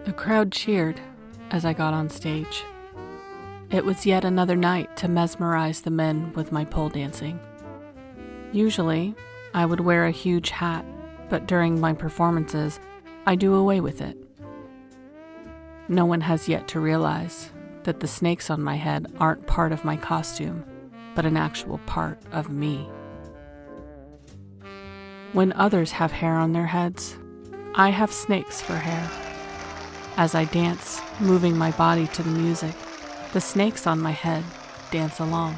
The crowd cheered as I got on stage. It was yet another night to mesmerize the men with my pole dancing. Usually, I would wear a huge hat, but during my performances, I do away with it. No one has yet to realize that the snakes on my head aren't part of my costume, but an actual part of me. When others have hair on their heads, I have snakes for hair. As I dance, moving my body to the music, the snakes on my head dance along.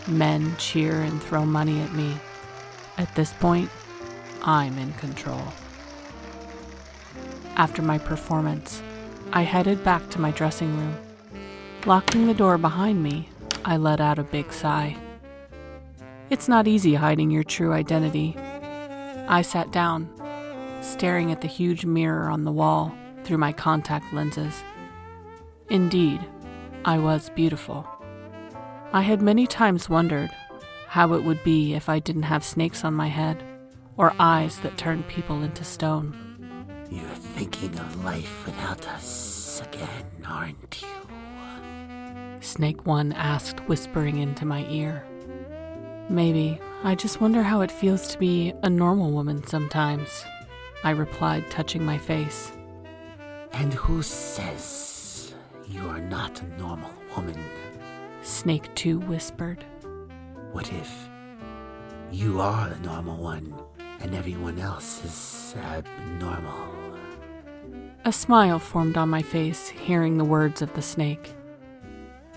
Men cheer and throw money at me. At this point, I'm in control. After my performance, I headed back to my dressing room. Locking the door behind me, I let out a big sigh. It's not easy hiding your true identity. I sat down, staring at the huge mirror on the wall through my contact lenses. Indeed, I was beautiful. I had many times wondered how it would be if I didn't have snakes on my head or eyes that turned people into stone. You're thinking of life without us again, aren't you? Snake One asked, whispering into my ear. Maybe. I just wonder how it feels to be a normal woman sometimes, I replied, touching my face. And who says you are not a normal woman? Snake Two whispered. What if you are the normal one and everyone else is abnormal? A smile formed on my face, hearing the words of the snake.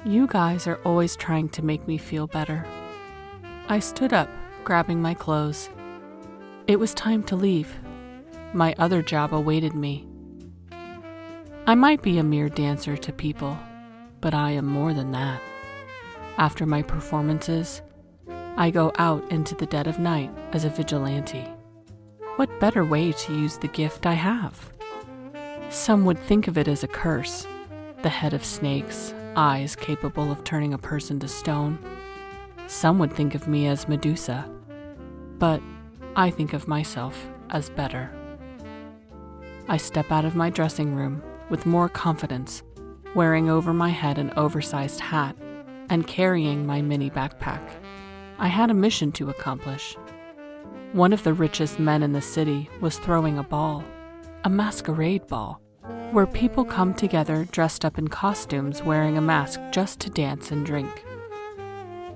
You guys are always trying to make me feel better. I stood up, grabbing my clothes. It was time to leave. My other job awaited me. I might be a mere dancer to people, but I am more than that. After my performances, I go out into the dead of night as a vigilante. What better way to use the gift I have? Some would think of it as a curse, the head of snakes, eyes capable of turning a person to stone. Some would think of me as Medusa, but I think of myself as better. I step out of my dressing room with more confidence, wearing over my head an oversized hat and carrying my mini backpack. I had a mission to accomplish. One of the richest men in the city was throwing a ball, a masquerade ball, where people come together dressed up in costumes wearing a mask just to dance and drink.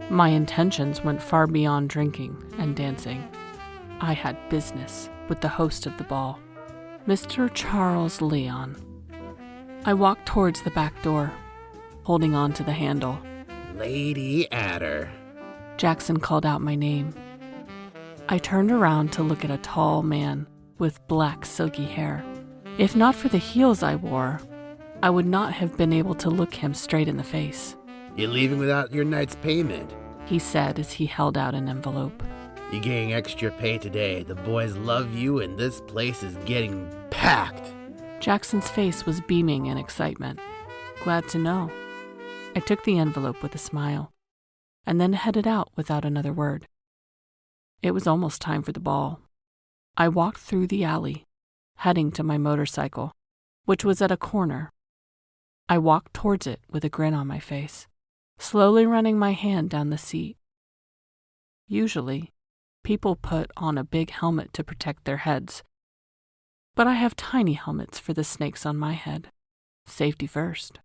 My intentions went far beyond drinking and dancing. I had business with the host of the ball, Mr. Charles Leon. I walked towards the back door, holding on to the handle. Lady Adder. Jackson called out my name. I turned around to look at a tall man with black silky hair. If not for the heels I wore, I would not have been able to look him straight in the face. You're leaving without your night's payment, he said as he held out an envelope. You're getting extra pay today. The boys love you and this place is getting packed. Jackson's face was beaming in excitement. Glad to know. I took the envelope with a smile, and then headed out without another word. It was almost time for the ball. I walked through the alley, heading to my motorcycle, which was at a corner. I walked towards it with a grin on my face, slowly running my hand down the seat. Usually, people put on a big helmet to protect their heads, but I have tiny helmets for the snakes on my head. Safety first.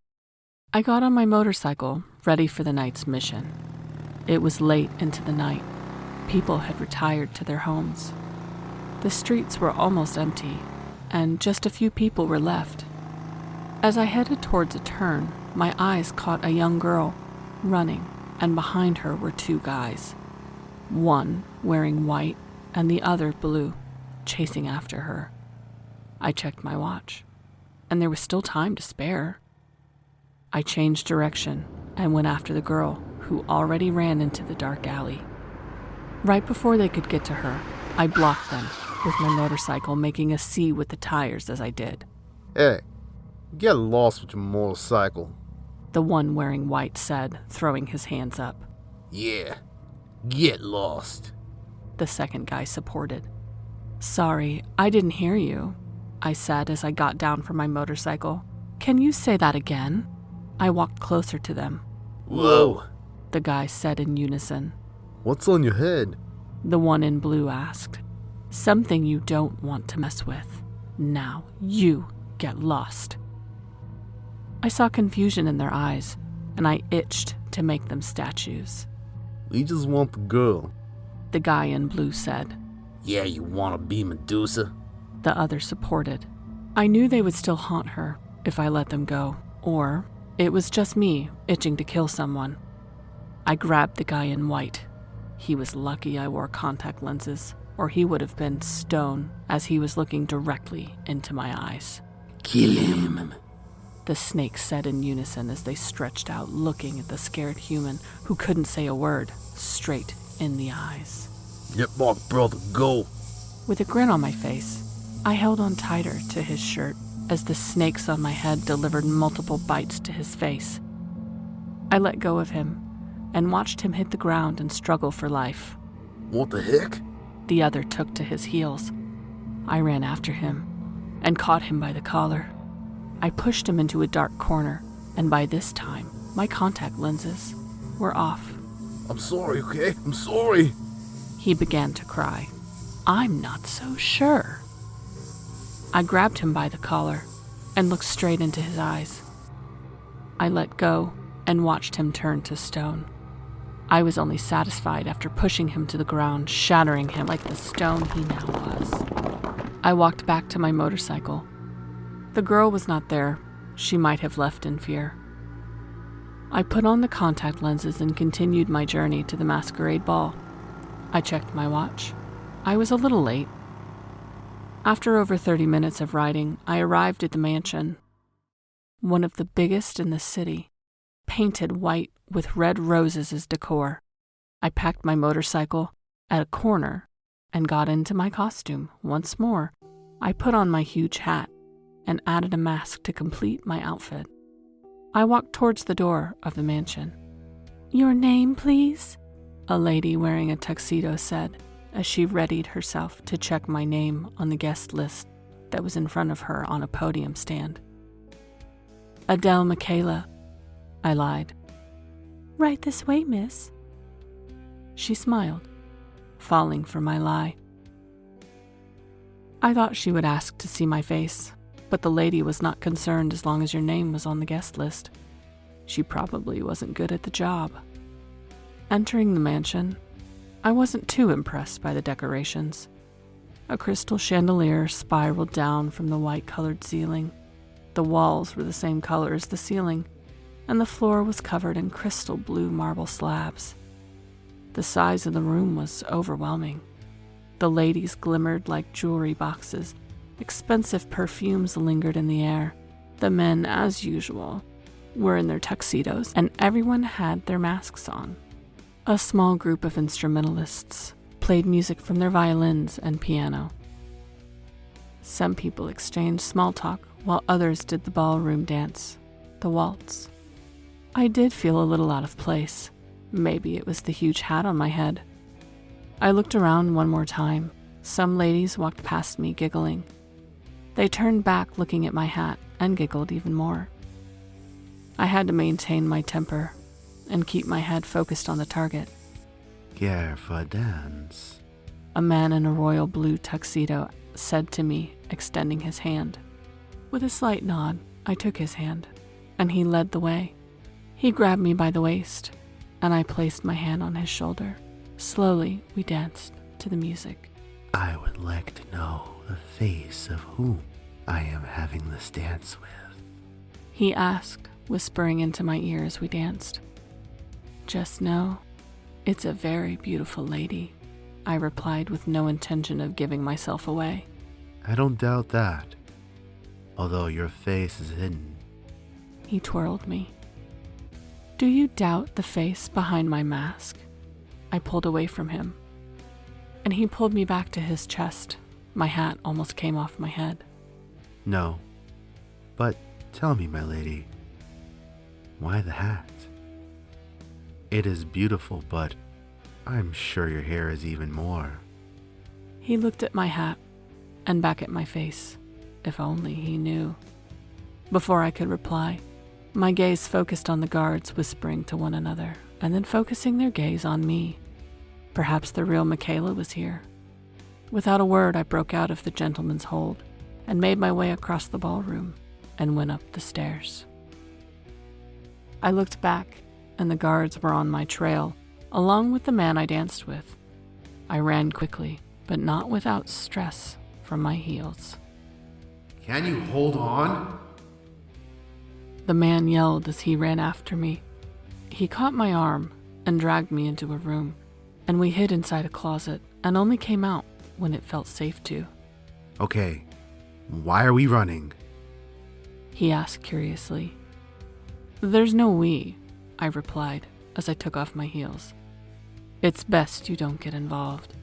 I got on my motorcycle, ready for the night's mission. It was late into the night. People had retired to their homes. The streets were almost empty, and just a few people were left. As I headed towards a turn, my eyes caught a young girl running, and behind her were two guys. One wearing white and the other blue, chasing after her. I checked my watch, and there was still time to spare. I changed direction and went after the girl, who already ran into the dark alley. Right before they could get to her, I blocked them with my motorcycle, making a C with the tires as I did. Hey, get lost with your motorcycle, the one wearing white said, throwing his hands up. Yeah, get lost, the second guy supported. Sorry, I didn't hear you. I said as I got down from my motorcycle. Can you say that again? I walked closer to them. Whoa! The guys said in unison. What's on your head? The one in blue asked. Something you don't want to mess with. Now you get lost. I saw confusion in their eyes, and I itched to make them statues. We just want the girl. The guy in blue said. Yeah, you wanna be Medusa? The other supported. I knew they would still haunt her if I let them go, or it was just me itching to kill someone. I grabbed the guy in white. He was lucky I wore contact lenses, or he would have been stone as he was looking directly into my eyes. Kill him. The snakes said in unison as they stretched out, looking at the scared human who couldn't say a word, straight in the eyes. Let my brother go. With a grin on my face, I held on tighter to his shirt as the snakes on my head delivered multiple bites to his face. I let go of him and watched him hit the ground and struggle for life. What the heck? The other took to his heels. I ran after him and caught him by the collar. I pushed him into a dark corner, and by this time, my contact lenses were off. I'm sorry, okay? I'm sorry. He began to cry. I'm not so sure. I grabbed him by the collar and looked straight into his eyes. I let go and watched him turn to stone. I was only satisfied after pushing him to the ground, shattering him like the stone he now was. I walked back to my motorcycle. The girl was not there. She might have left in fear. I put on the contact lenses and continued my journey to the masquerade ball. I checked my watch. I was a little late. After over 30 minutes of riding, I arrived at the mansion. One of the biggest in the city, painted white with red roses as decor. I packed my motorcycle at a corner and got into my costume once more. I put on my huge hat and added a mask to complete my outfit. I walked towards the door of the mansion. Your name, please? A lady wearing a tuxedo said as she readied herself to check my name on the guest list that was in front of her on a podium stand. Adele Michaela, I lied. Right this way, miss. She smiled, falling for my lie. I thought she would ask to see my face, but the lady was not concerned as long as your name was on the guest list. She probably wasn't good at the job. Entering the mansion, I wasn't too impressed by the decorations. A crystal chandelier spiraled down from the white-colored ceiling. The walls were the same color as the ceiling, and the floor was covered in crystal blue marble slabs. The size of the room was overwhelming. The ladies glimmered like jewelry boxes. Expensive perfumes lingered in the air. The men, as usual, were in their tuxedos, and everyone had their masks on. A small group of instrumentalists played music from their violins and piano. Some people exchanged small talk, while others did the ballroom dance, the waltz. I did feel a little out of place. Maybe it was the huge hat on my head. I looked around one more time. Some ladies walked past me, giggling. They turned back looking at my hat and giggled even more. I had to maintain my temper and keep my head focused on the target. Care for a dance? A man in a royal blue tuxedo said to me, extending his hand. With a slight nod, I took his hand, and he led the way. He grabbed me by the waist, and I placed my hand on his shoulder. Slowly, we danced to the music. I would like to know the face of whom I am having this dance with. He asked, whispering into my ear as we danced. Just know, it's a very beautiful lady, I replied with no intention of giving myself away. I don't doubt that, although your face is hidden. He twirled me. Do you doubt the face behind my mask? I pulled away from him, and he pulled me back to his chest. My hat almost came off my head. No, but tell me, my lady, why the hat? It is beautiful, but I'm sure your hair is even more. He looked at my hat and back at my face, If only he knew. Before I could reply, my gaze focused on the guards whispering to one another, and then focusing their gaze on me. Perhaps the real Michaela was here. Without a word, I broke out of the gentleman's hold and made my way across the ballroom and went up the stairs. I looked back, and the guards were on my trail, along with the man I danced with. I ran quickly, but not without stress from my heels. Can you hold on? The man yelled as he ran after me. He caught my arm and dragged me into a room, and we hid inside a closet and only came out when it felt safe to. Okay, why are we running? He asked curiously. There's no we, I replied as I took off my heels. It's best you don't get involved.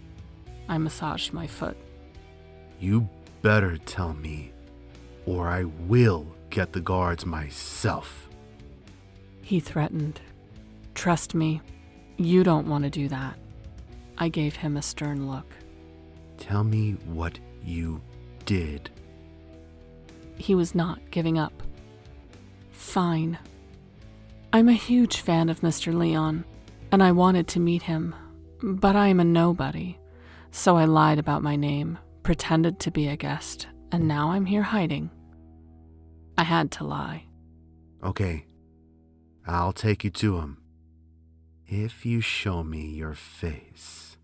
I massaged my foot. You better tell me, or I will get the guards myself. He threatened. Trust me, you don't want to do that. I gave him a stern look. Tell me what you did. He was not giving up. Fine. I'm a huge fan of Mr. Leon, and I wanted to meet him, but I am a nobody, so I lied about my name, pretended to be a guest, and now I'm here hiding. I had to lie. Okay, I'll take you to him. If you show me your face.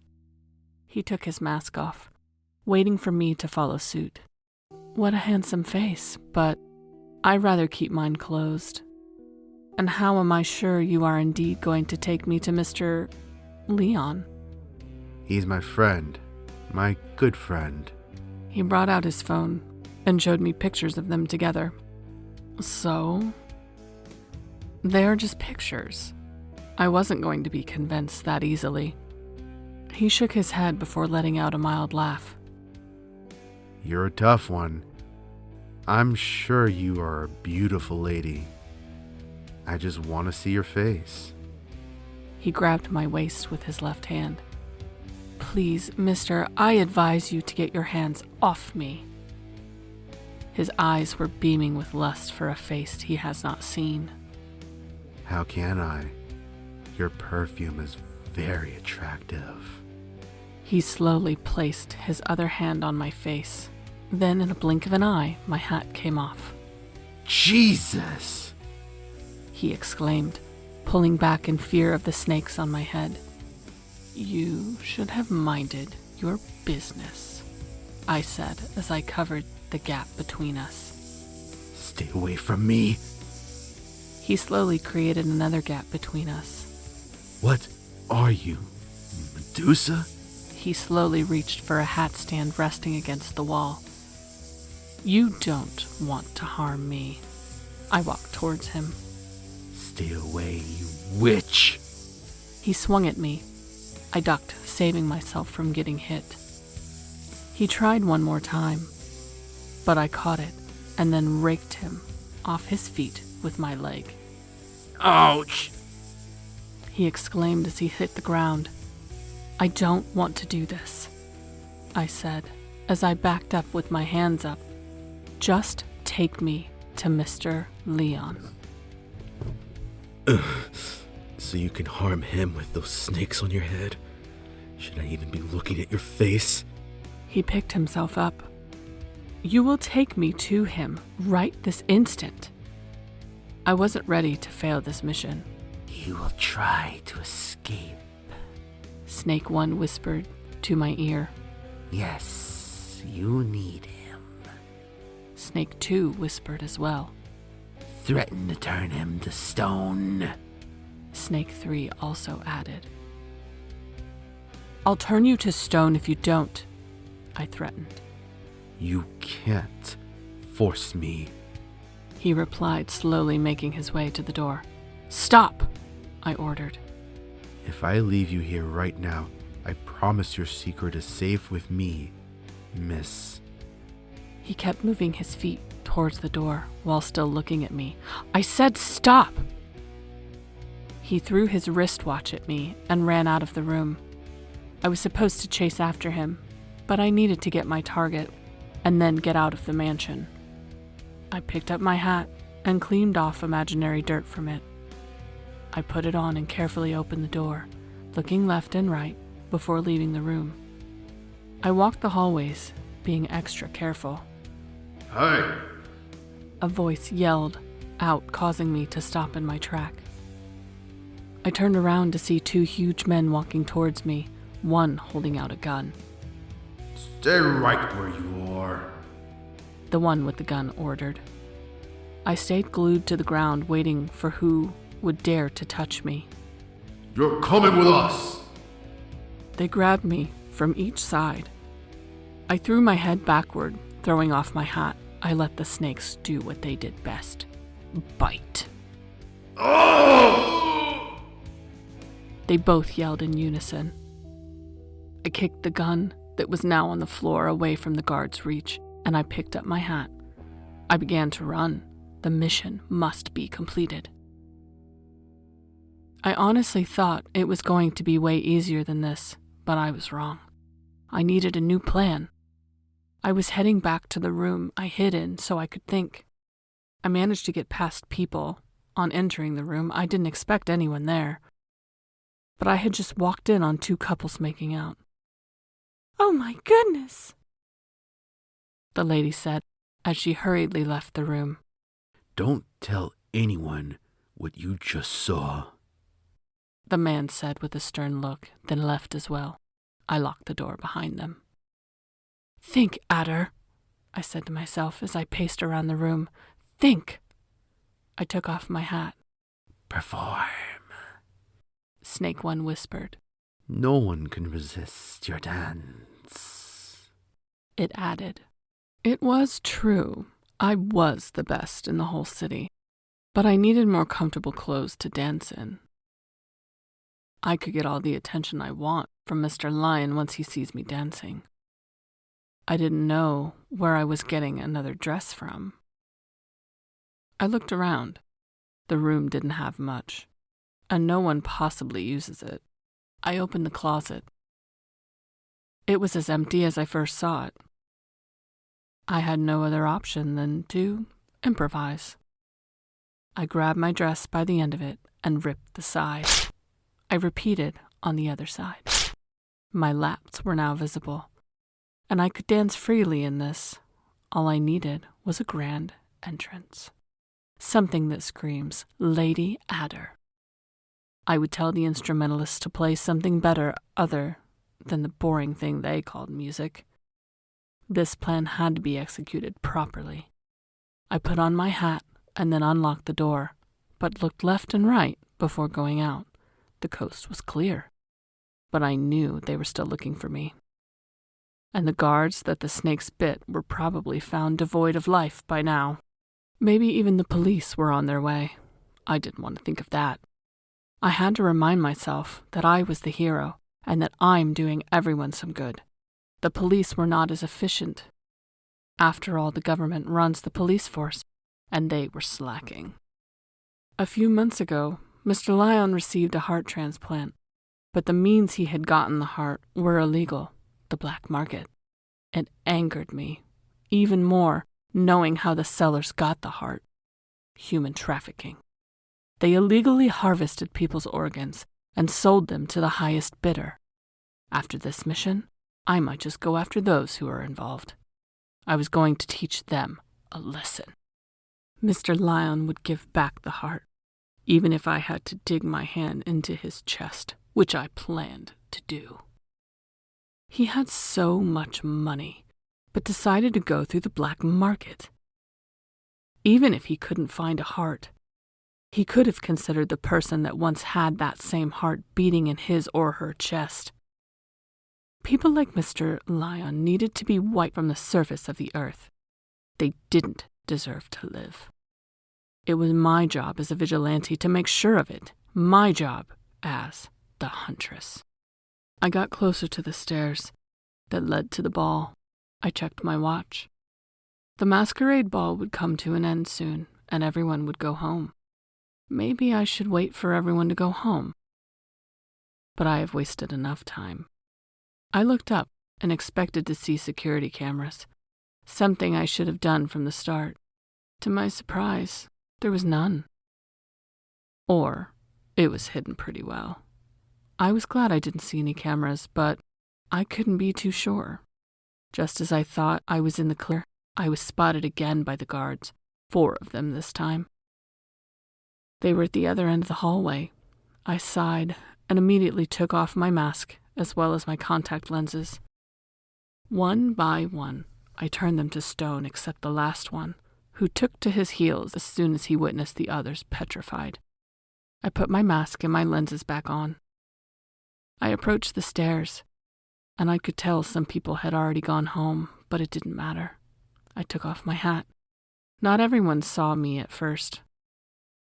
He took his mask off, waiting for me to follow suit. What a handsome face, but I'd rather keep mine closed. And how am I sure you are indeed going to take me to Mr. Leon? He's my friend, my good friend. He brought out his phone and showed me pictures of them together. So, they're just pictures. I wasn't going to be convinced that easily. He shook his head before letting out a mild laugh. You're a tough one. I'm sure you are a beautiful lady. I just want to see your face. He grabbed my waist with his left hand. Please, mister, I advise you to get your hands off me. His eyes were beaming with lust for a face he has not seen. How can I? Your perfume is very attractive. He slowly placed his other hand on my face. Then, in a blink of an eye, my hat came off. Jesus! He exclaimed, pulling back in fear of the snakes on my head. You should have minded your business, I said as I covered the gap between us. Stay away from me. He slowly created another gap between us. What are you, Medusa? He slowly reached for a hat stand resting against the wall. You don't want to harm me. I walked towards him. Stay away, you witch! He swung at me. I ducked, saving myself from getting hit. He tried one more time, but I caught it and then raked him off his feet with my leg. Ouch! He exclaimed as he hit the ground. I don't want to do this, I said as I backed up with my hands up. Just take me to Mr. Leon. So you can harm him with those snakes on your head? Should I even be looking at your face? He picked himself up. You will take me to him right this instant. I wasn't ready to fail this mission. You will try to escape. Snake One whispered to my ear. Yes, you need him. Snake Two whispered as well. Threaten to turn him to stone. Snake Three also added. I'll turn you to stone if you don't, I threatened. You can't force me. He replied, slowly making his way to the door. Stop, I ordered. If I leave you here right now, I promise your secret is safe with me, miss. He kept moving his feet towards the door while still looking at me. I said stop! He threw his wristwatch at me and ran out of the room. I was supposed to chase after him, but I needed to get my target. and then get out of the mansion. I picked up my hat and cleaned off imaginary dirt from it. I put it on and carefully opened the door, looking left and right before leaving the room. I walked the hallways, being extra careful. Hey! A voice yelled out, causing me to stop in my track. I turned around to see two huge men walking towards me, one holding out a gun. Stay right where you are. The one with the gun ordered. I stayed glued to the ground, waiting for who would dare to touch me. You're coming with us! They grabbed me from each side. I threw my head backward, throwing off my hat. I let the snakes do what they did best. Bite. Oh! They both yelled in unison. I kicked the gun that was now on the floor away from the guard's reach, and I picked up my hat. I began to run. The mission must be completed. I honestly thought it was going to be way easier than this, but I was wrong. I needed a new plan. I was heading back to the room I hid in so I could think. I managed to get past people. On entering the room, I didn't expect anyone there, but I had just walked in on two couples making out. "Oh my goodness," the lady said as she hurriedly left the room. Don't tell anyone what you just saw, the man said with a stern look, then left as well. I locked the door behind them. "Think, Adder," I said to myself as I paced around the room. "Think." I took off my hat. Perform. Snake One whispered. No one can resist your dance. It added. It was true. I was the best in the whole city, but I needed more comfortable clothes to dance in. I could get all the attention I want from Mr. Lion once he sees me dancing. I didn't know where I was getting another dress from. I looked around. The room didn't have much, and no one possibly uses it. I opened the closet. It was as empty as I first saw it. I had no other option than to improvise. I grabbed my dress by the end of it and ripped the side. I repeated on the other side. My lats were now visible, and I could dance freely in this. All I needed was a grand entrance. Something that screams, Lady Adder. I would tell the instrumentalists to play something better other than the boring thing they called music. This plan had to be executed properly. I put on my hat and then unlocked the door, but looked left and right before going out. The coast was clear, but I knew they were still looking for me. And the guards that the snakes bit were probably found devoid of life by now. Maybe even the police were on their way. I didn't want to think of that. I had to remind myself that I was the hero and that I'm doing everyone some good. The police were not as efficient. After all, the government runs the police force, and they were slacking. A few months ago, Mr. Lyon received a heart transplant, but the means he had gotten the heart were illegal, the black market. It angered me, even more, knowing how the sellers got the heart. Human trafficking. They illegally harvested people's organs and sold them to the highest bidder. After this mission, I might just go after those who are involved. I was going to teach them a lesson. Mr. Lyon would give back the heart, even if I had to dig my hand into his chest, which I planned to do. He had so much money, but decided to go through the black market. Even if he couldn't find a heart, he could have considered the person that once had that same heart beating in his or her chest. People like Mr. Lyon needed to be wiped from the surface of the earth. They didn't deserve to live. It was my job as a vigilante to make sure of it, my job as the huntress. I got closer to the stairs that led to the ball. I checked my watch. The masquerade ball would come to an end soon, and everyone would go home. Maybe I should wait for everyone to go home. But I have wasted enough time. I looked up and expected to see security cameras. something I should have done from the start. To my surprise, there was none. Or it was hidden pretty well. I was glad I didn't see any cameras, but I couldn't be too sure. Just as I thought I was in the clear, I was spotted again by the guards, 4 of them this time. They were at the other end of the hallway. I sighed and immediately took off my mask as well as my contact lenses. One by one, I turned them to stone except the last one, who took to his heels as soon as he witnessed the others petrified. I put my mask and my lenses back on. I approached the stairs, and I could tell some people had already gone home, but it didn't matter. I took off my hat. Not everyone saw me at first,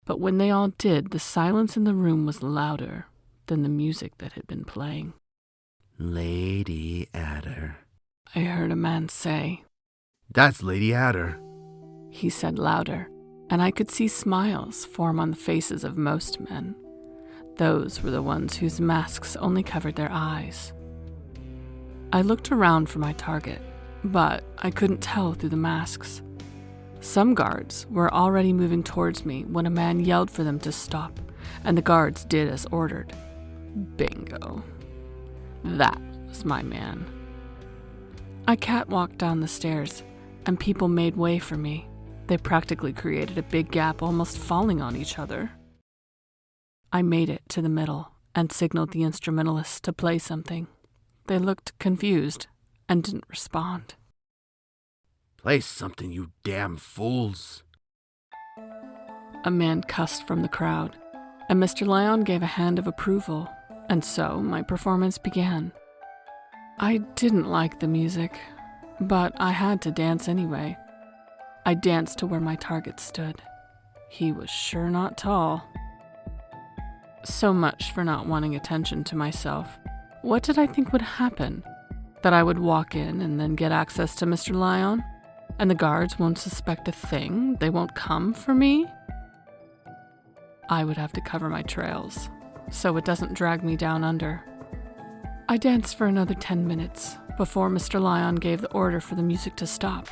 but when they all did, the silence in the room was louder than the music that had been playing. Lady Adder. I heard a man say. That's Lady Adder. He said louder, and I could see smiles form on the faces of most men. Those were the ones whose masks only covered their eyes. I looked around for my target, but I couldn't tell through the masks. Some guards were already moving towards me when a man yelled for them to stop, and the guards did as ordered. Bingo. That was my man. I catwalked down the stairs, and people made way for me. They practically created a big gap, almost falling on each other. I made it to the middle and signaled the instrumentalists to play something. They looked confused and didn't respond. Play something, you damn fools. A man cussed from the crowd, and Mr. Lyon gave a hand of approval, and so my performance began. I didn't like the music, but I had to dance anyway. I danced to where my target stood. He was sure not tall. So much for not wanting attention to myself. What did I think would happen? That I would walk in and then get access to Mr. Lyon? And the guards won't suspect a thing? They won't come for me? I would have to cover my trails, so it doesn't drag me down under. I danced for another 10 minutes before Mr. Lyon gave the order for the music to stop,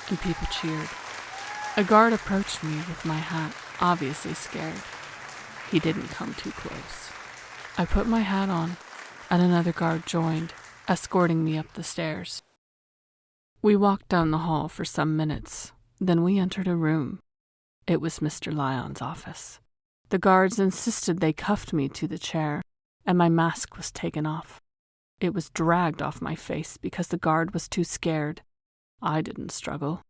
and people cheered. A guard approached me with my hat, obviously scared. He didn't come too close. I put my hat on, and another guard joined, escorting me up the stairs. We walked down the hall for some minutes, then we entered a room. It was Mr. Lyon's office. The guards insisted they cuffed me to the chair, and my mask was taken off. It was dragged off my face because the guard was too scared. I didn't struggle.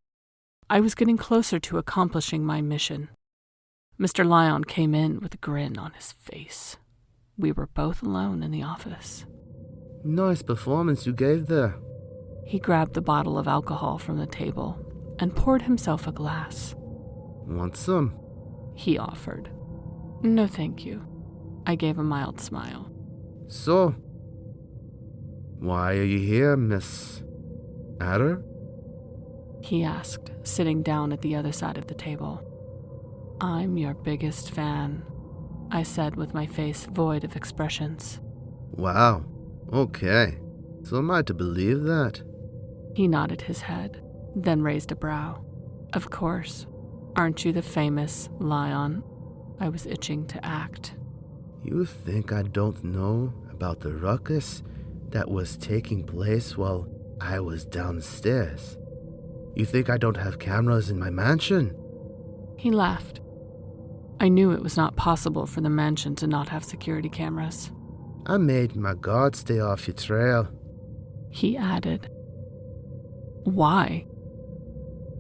I was getting closer to accomplishing my mission. Mr. Lyon came in with a grin on his face. We were both alone in the office. Nice performance you gave there. He grabbed the bottle of alcohol from the table and poured himself a glass. Want some? He offered. No, thank you. I gave a mild smile. So, why are you here, Miss Adder? He asked, sitting down at the other side of the table. I'm your biggest fan, I said with my face void of expressions. Wow, okay. So am I to believe that? He nodded his head, then raised a brow. Of course. Aren't you the famous Lyon? I was itching to act. You think I don't know about the ruckus that was taking place while I was downstairs? You think I don't have cameras in my mansion? He laughed. I knew it was not possible for the mansion to not have security cameras. I made my guard stay off your trail. He added. Why?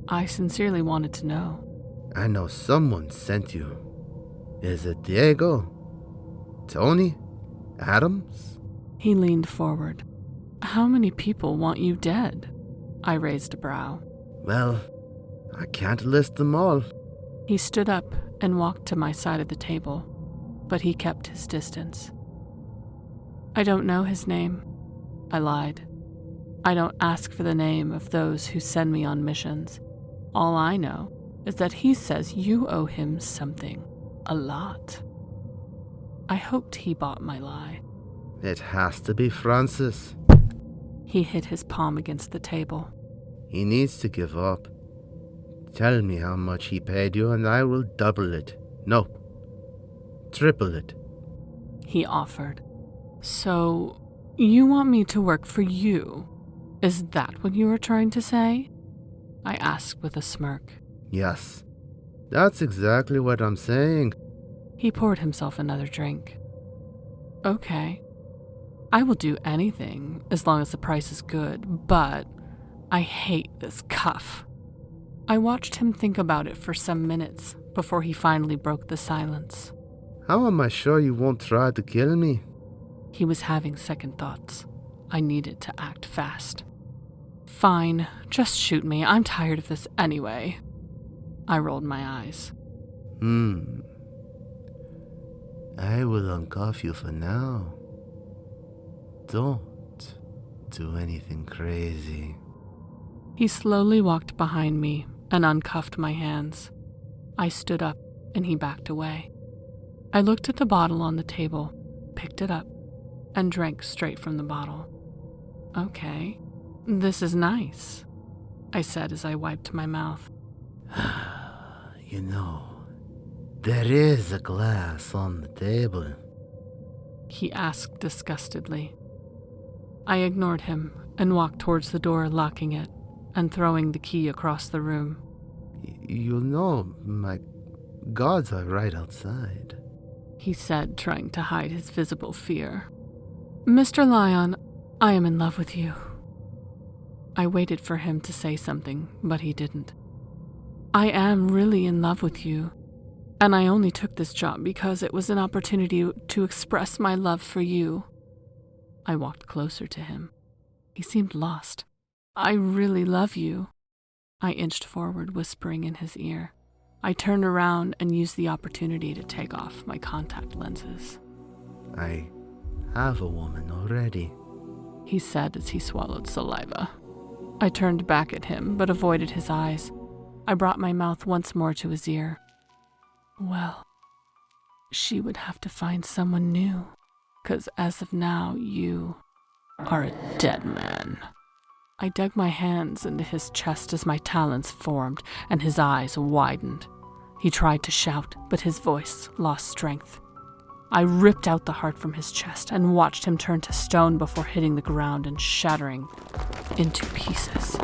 I sincerely wanted to know. I know someone sent you. Is it Diego? Tony? Adams? He leaned forward. How many people want you dead? I raised a brow. Well, I can't list them all. He stood up and walked to my side of the table, but he kept his distance. I don't know his name. I lied. I don't ask for the name of those who send me on missions. All I know is that he says you owe him something. A lot. I hoped he bought my lie. It has to be Francis. He hit his palm against the table. He needs to give up. Tell me how much he paid you and I will double it. No, triple it. He offered. So, you want me to work for you? Is that what you were trying to say? I asked with a smirk. Yes, that's exactly what I'm saying. He poured himself another drink. Okay. I will do anything as long as the price is good, but I hate this cuff. I watched him think about it for some minutes before he finally broke the silence. How am I sure you won't try to kill me? He was having second thoughts. I needed to act fast. Fine, just shoot me. I'm tired of this anyway. I rolled my eyes. I will uncuff you for now. Don't do anything crazy. He slowly walked behind me and uncuffed my hands. I stood up and he backed away. I looked at the bottle on the table, picked it up, and drank straight from the bottle. Okay, this is nice, I said as I wiped my mouth. You know, there is a glass on the table. He asked disgustedly. I ignored him and walked towards the door, locking it and throwing the key across the room. You know, my gods are right outside, he said, trying to hide his visible fear. Mr. Lyon, I am in love with you. I waited for him to say something, but he didn't. I am really in love with you, and I only took this job because it was an opportunity to express my love for you. I walked closer to him. He seemed lost. I really love you. I inched forward, whispering in his ear. I turned around and used the opportunity to take off my contact lenses. I have a woman already, he said as he swallowed saliva. I turned back at him, but avoided his eyes. I brought my mouth once more to his ear. Well, she would have to find someone new, 'cause as of now, you are a dead man. I dug my hands into his chest as my talons formed and his eyes widened. He tried to shout, but his voice lost strength. I ripped out the heart from his chest and watched him turn to stone before hitting the ground and shattering into pieces.